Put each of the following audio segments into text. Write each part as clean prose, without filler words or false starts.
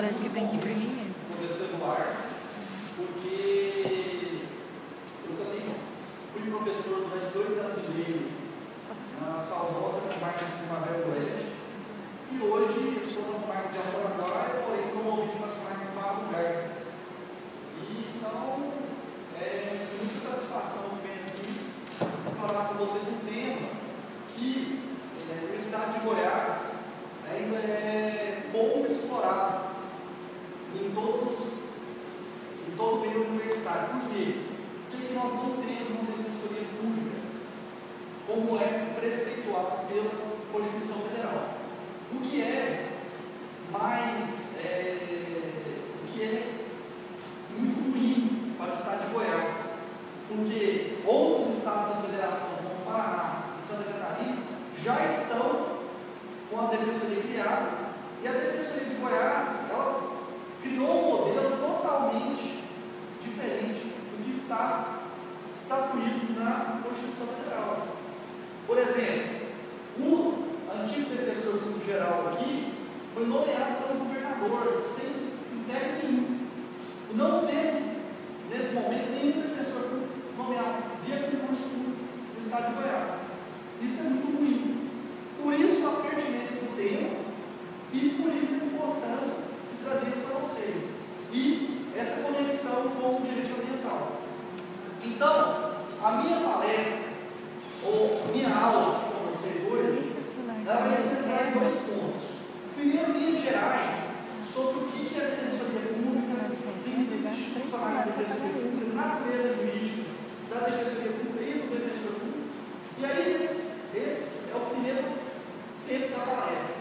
Parece que tem que imprimir mesmo. Professor Eduardo, porque eu também fui professor durante 2 anos e meio na saudosa comarca de Primavera do Oeste, e hoje estou na comarca de Araguaia, porém promovido para a comarca de Mato Garças. E então, é muita satisfação vir aqui falar com vocês um tema que no estado de Goiás ainda é pouco explorado em todo o meio universitário. Por quê? Porque nós não temos uma defensoria pública como é preceituado pela Constituição Federal. O que é muito ruim para o estado de Goiás, porque outros estados da federação, como Paraná e Santa Catarina, já estão com a defensoria criada, e a defensoria de Goiás, ela criou um modelo totalmente diferente do que está estatuído na Constituição Federal. Por exemplo, o antigo defensor público geral aqui foi nomeado pelo governador sem critério nenhum. Não temos, nesse momento, nenhum defensor público nomeado via concurso público no estado de Goiás. Isso é muito ruim. Por isso a pertinência do tema e por isso a importância de trazer isso para vocês. E essa conexão com o direito ambiental. Então, a minha palestra, ou minha aula aqui com vocês hoje, ela vai se centrar em 2 pontos. Primeiro, linhas gerais sobre o que é a defensoria pública, princípios institucionais da defensoria pública, natureza jurídica da defensoria pública e do defensor público. E aí, esse é o primeiro tempo da palestra.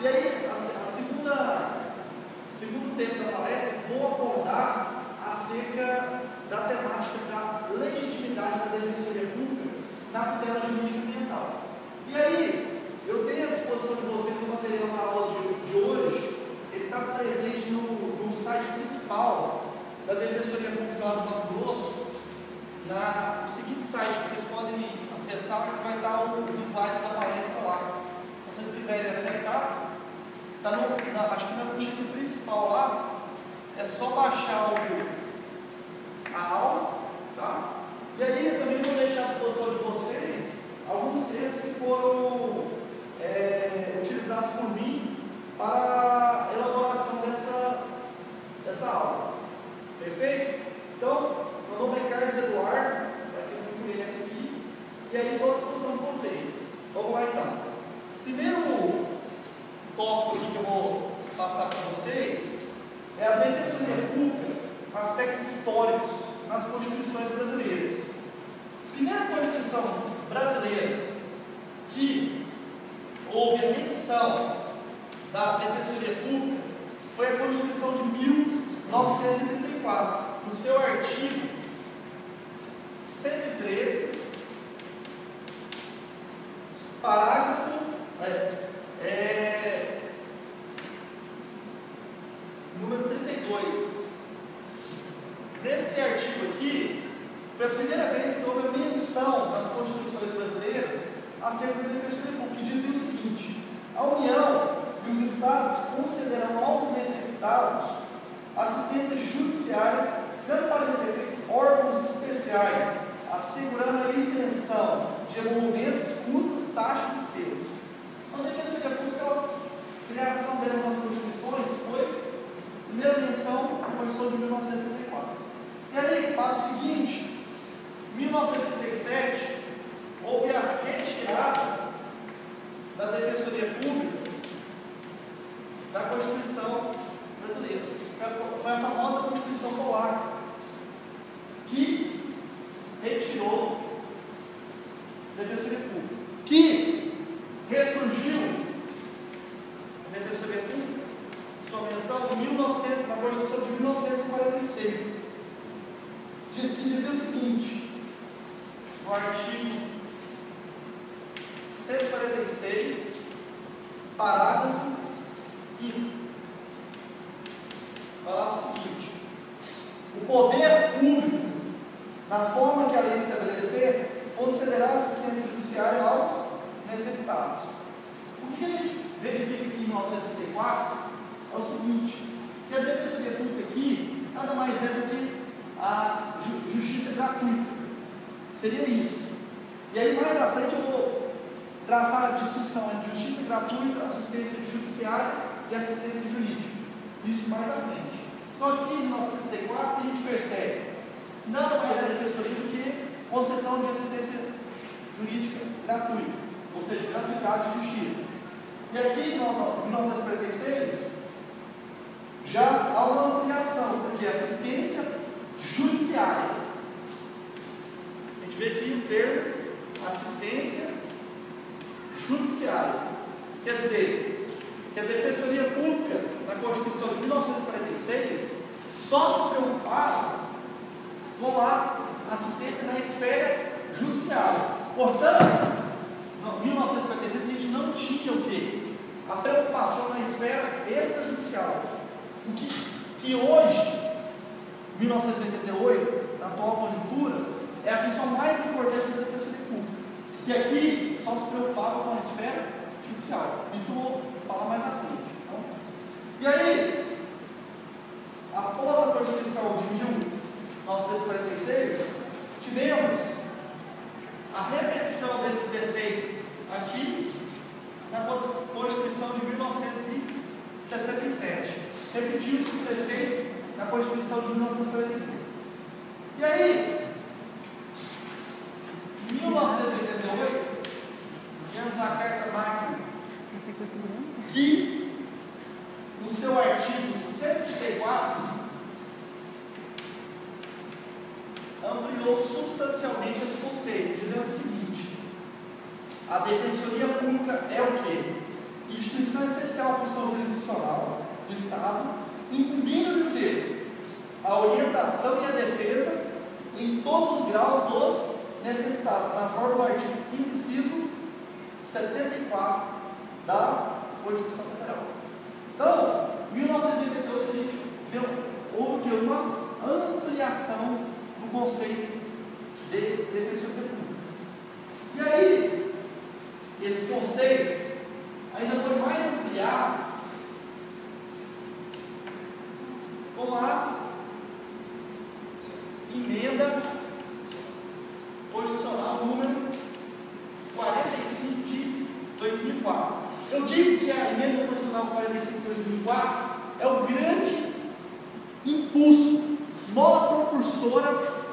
E aí, segundo tempo da palestra, vou abordar acerca da temática da legitimidade da defensoria pública na tutela jurídica ambiental. E aí, eu tenho à disposição de vocês o material da aula de hoje, ele está presente no site principal da Defensoria Pública lá do Mato Grosso, no seguinte site que vocês podem acessar, que vai estar os slides da palestra lá. Se vocês quiserem acessar, está acho que na notícia principal lá, é só baixar a aula, tá? E aí eu também vou deixar à disposição de vocês alguns textos que foram utilizados por mim para a elaboração dessa aula. Perfeito? Então, meu nome é Carlos Eduardo, para quem não me conhece aqui, e aí estou à disposição de vocês. Vamos lá então. Primeiro tópico aqui que eu vou passar para vocês é a defensoria pública, aspectos históricos nas constituições brasileiras. Primeira Constituição brasileira que houve a menção da defensoria pública foi a Constituição de 1934, no seu artigo 113, parágrafo número 32. Nesse artigo aqui, foi a primeira vez que houve a menção das constituições brasileiras acerca da defensoria pública, que dizia o seguinte: a União e os Estados concederão aos necessitados assistência judiciária, dando para esse efeito órgãos especiais, assegurando a isenção de emolumentos, custas, taxas e selos. A defensoria pública, a criação dela nas constituições foi a primeira menção na Constituição de 1964. E aí, passo seguinte, em 1977, houve a retirada da defensoria pública da Constituição brasileira. Foi a famosa Constituição Polaca, que retirou a defensoria pública, que ressurgiu a defensoria pública, sua menção na Constituição de 1946, que dizia o seguinte, no artigo 146, parágrafo 5º, falava o seguinte: o poder público, na forma que a lei estabelecer, concederá assistência judiciária aos necessitados. O que a gente verifica aqui em 1964 é o seguinte: que a defensoria pública aqui nada mais é do que a justiça gratuita. Seria isso. E aí mais à frente eu vou traçar a distinção entre justiça gratuita, assistência judiciária e assistência jurídica. Isso mais à frente. Então aqui em 1964 a gente percebe nada mais é a defensoria do que concessão de assistência jurídica gratuita, ou seja, gratuidade de justiça. E aqui em 1946 já há uma ampliação, porque é assistência judiciária. A gente vê aqui o termo assistência judiciária. Quer dizer, que a Defensoria Pública, na Constituição de 1946, só se preocupava com a assistência na esfera judiciária. Portanto, em 1946 a gente não tinha o quê? A preocupação na esfera extrajudicial. O que hoje, 1988, na atual conjuntura, é a função mais importante da Defensoria Pública. E aqui só se preocupava com a esfera judicial. Isso eu vou falar mais à frente. Então, e aí, após a Constituição de 1946, tivemos a repetição desse preceito aqui na Constituição de 1967. Repetiu-se o preceito na Constituição de 1946. E aí, em 1988, tivemos a Carta Magna, que, no seu artigo 134, ampliou substancialmente esse conceito, dizendo o seguinte: a Defensoria Pública é o quê? Instituição essencial à função jurisdicional do Estado, incumbindo-lhe o quê? A orientação e a defesa em todos os graus dos necessitados, na forma do artigo 5º, inciso 74 da Constituição Federal. Então, em 1988 a gente viu, houve uma ampliação do conceito de Defensoria Pública. E aí, esse conceito ainda foi mais ampliado com a emenda constitucional número 45 de 2004. Eu digo que a emenda constitucional 45 de 2004 é o grande impulso, mola propulsora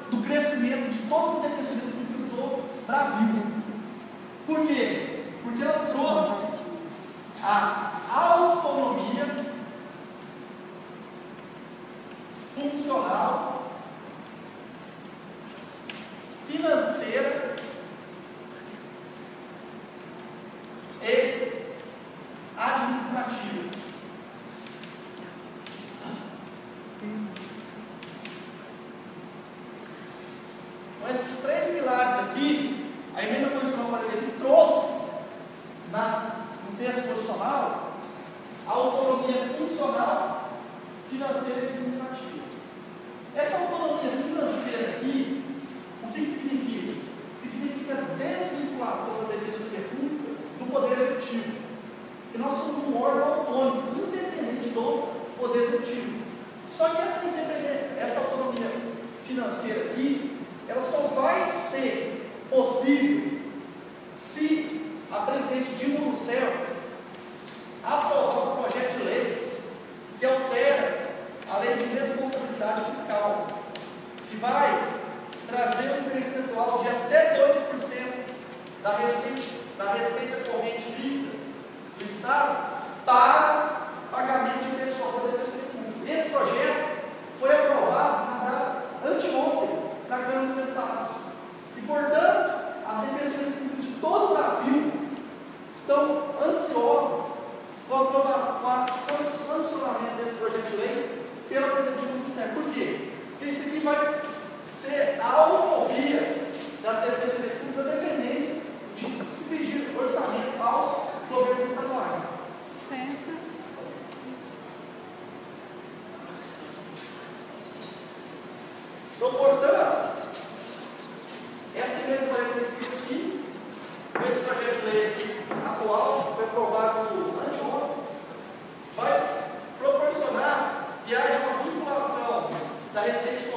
do crescimento de todas as defensorias públicas do Brasil. Por quê? Porque ela trouxe a autonomia funcional, financeira e administrativa. Com esses três pilares aqui, a emenda constitucional 45 trouxe no texto constitucional a autonomia funcional, financeira e administrativa. Essa autonomia financeira aqui, o que significa? Significa desvinculação da Defensoria Pública do Poder Executivo. Porque nós somos um órgão autônomo, independente do Poder Executivo. Só que essa autonomia financeira aqui, ela só vai ser possível se a presidente Dilma Rousseff aprovar um projeto de lei que altera a lei de responsabilidade fiscal, que vai trazer um percentual de até 2% da receita corrente líquida do Estado para pagamento de pessoal da Defensoria Pública. Esse projeto foi aprovado na data anteontem na Câmara dos Deputados. E, portanto, as defensorias públicas de todo o Brasil estão ansiosas com o sancionamento desse projeto de lei pela presidente Dilma Rousseff. Por quê? Porque isso aqui vai ser a alforria das defensorias públicas da dependência de se pedir orçamento aos governos estaduais. Licença. Então, portanto, essa emenda 45 aqui, esse projeto de lei aqui atual, foi aprovado anteontem, vai proporcionar que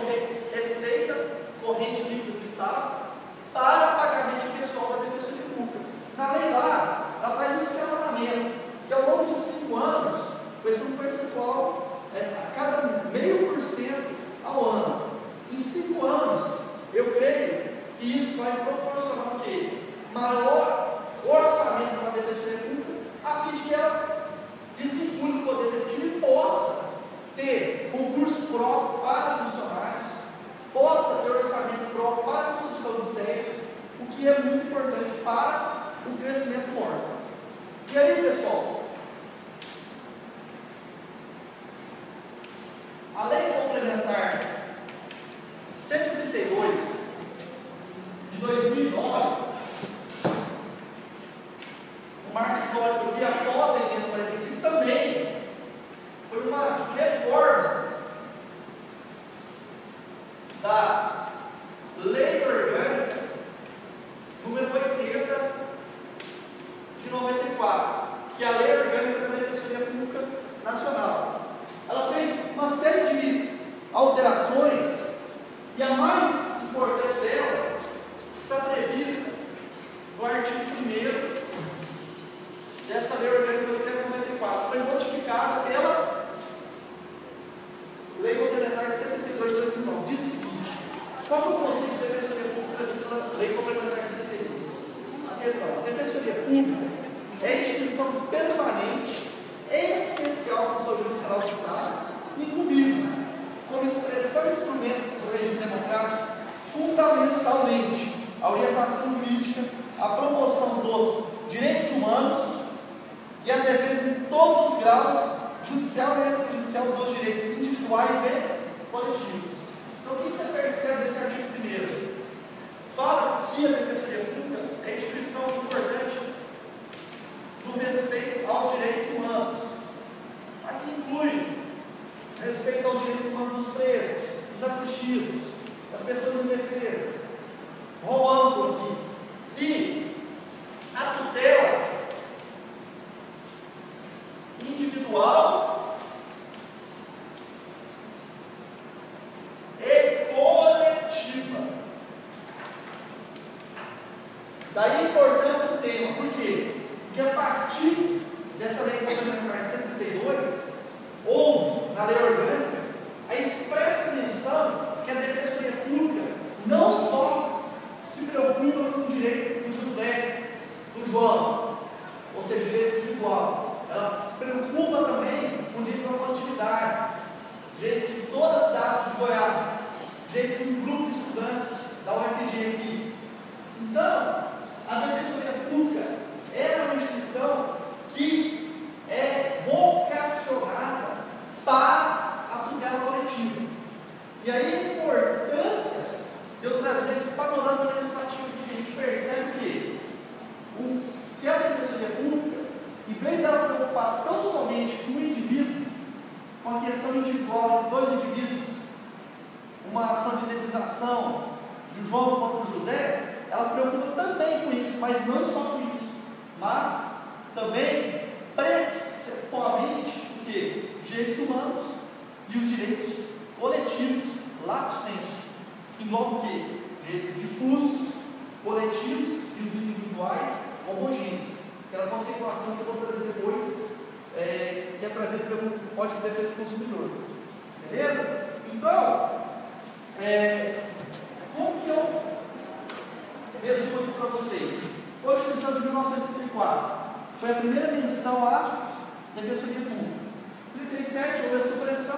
de receita corrente líquida do Estado para pagamento de pessoal da Defensoria Pública. Na lei lá, ela traz um escalonamento, que ao longo de 5 anos, vai ser um percentual a cada 0,5% ao ano. Em 5 anos, eu creio que isso vai proporcionar o quê? Maior orçamento para a Defensoria Pública, a fim de que ela desvincule o Poder Executivo e possa ter concurso próprio para funcionários, possa ter orçamento próprio para a construção de sedes, o que é muito importante para o crescimento do órgão. E aí, pessoal, a Lei Complementar 132 de 2009, o marco histórico que após a emenda 45 também foi uma reforma da Lei Orgânica número 80 de 94, que é a Lei Orgânica da Defensoria Pública Nacional. Ela fez uma série de alterações e a mais importante delas está prevista no artigo 1º dessa Lei Orgânica de 80 de 94. Foi modificada pela Lei Complementar 72 de 2009. Diz o seguinte: qual é o conceito de Defensoria Pública trazido pela Lei Complementar 72? Atenção, a Defensoria Pública é a instituição permanente, essencial à função jurisdicional do Estado, incluindo, como expressão e instrumento do regime democrático, fundamentalmente a orientação jurídica, a promoção dos direitos humanos e a defesa em todos os graus, judicial e extrajudicial, dos direitos individuais e coletivos. Então, o que você percebe desse artigo 1º? Fala que a Defensoria Pública é a instituição importante no respeito aos direitos humanos. Aqui inclui respeito aos direitos humanos dos presos, dos assistidos, das pessoas indefesas. Rol amplo aqui. E a tutela individual e coletiva. Daí a importância do tema. Por quê? Porque a partir dessa Lei Complementar 132, houve na Lei Orgânica a expressa menção que a Defensoria Pública não só se preocupa com o direito do José, do João, ou seja, direito individual, ela preocupa também com o direito da coletividade, direito de toda a cidade de Goiás, direito de um grupo de estudantes da UFG aqui. Então, a Defensoria Pública é uma instituição que é vocacionada para a tutela coletiva. E aí a importância de eu trazer esse panorama legislativo aqui, que a gente percebe que a Defensoria Pública, em vez dela preocupar tão somente com o indivíduo, com a questão individual de dois indivíduos, uma ação de indenização de João contra o José, ela preocupa também com isso, mas não só com isso, mas também principalmente o quê? Direitos humanos e os direitos coletivos, lato sensu. Engloba o quê? Direitos difusos, coletivos e os individuais homogêneos. Aquela conceituação que eu vou trazer depois, que é trazer pelo Código de Defesa do Consumidor. Beleza? Então, como que eu resumo aqui para vocês? Constituição de 1934 foi a primeira menção à Defensoria Pública. 37 houve a supressão